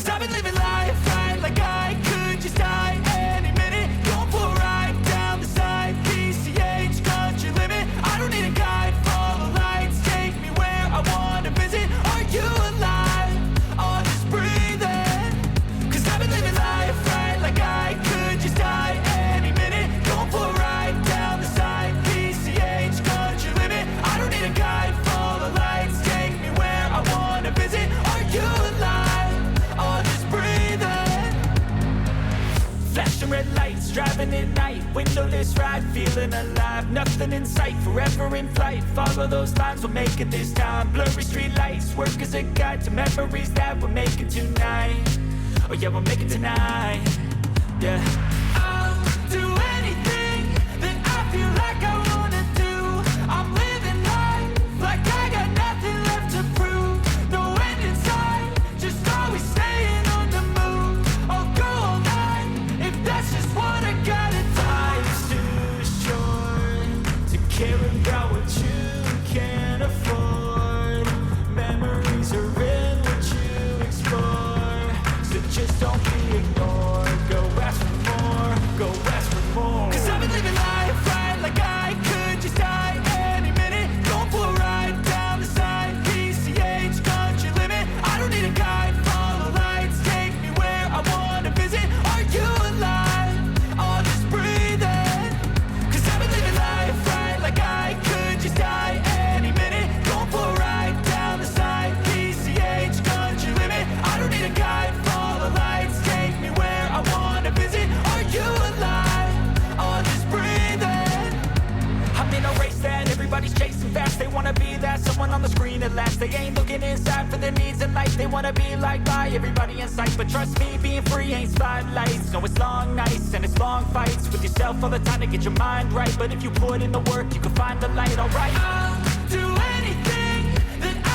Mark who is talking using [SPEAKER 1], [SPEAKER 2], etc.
[SPEAKER 1] Cause I've been living life right like I could just die any minute. Going for a ride down the side, PCH country limit. I don't need a guide, follow lights, take me where I wanna visit. Are you alive? Or just breathing? Cause I've been living life right like I could just die any minute. Going for a ride down the side, PCH country limit. I don't need a guide, follow lights, take me where I wanna visit. Are you alive? Or just breathing? Flashing red lights, driving at night, windowless ride, feeling alive. Nothing in sight, forever in flight. Follow those lines, we'll make it this time. Blurry street lights, work as a guide to memories that we're making tonight. Oh yeah, we'll make it tonight. Yeah. I'll do anything that I feel like I wanna do. I'm living life like I got nothing left to prove. No end in sight, just always staying on the move. I'll go all night if that's just what I gotta do. Life's too short to care about what you can't afford. Memories are in what you explore, so just don't be ignored. Go ask for more, go ask for more. Cause I've been living life right like I could just die any minute. Going for a ride down the side, PCH country limit. I don't need a guide, follow lights, take me where I wanna visit. Are you alive? Or just breathing? Cause I've been living life right like I could just die any minute. Going for a ride down the side, PCH country limit. I don't need a guide, follow lights, take me where I wanna visit. Are you alive? Or just breathing? I'm in a race that everybody's chasing fast. They wanna be that someone on the screen at last. They ain't looking inside for their needs in life. They wanna be liked by everybody in sight. But trust me, being free ain't spotlights. No, it's long nights and it's long fights with yourself all the time to get your mind right. But if you put in the work, you can find the light, alright?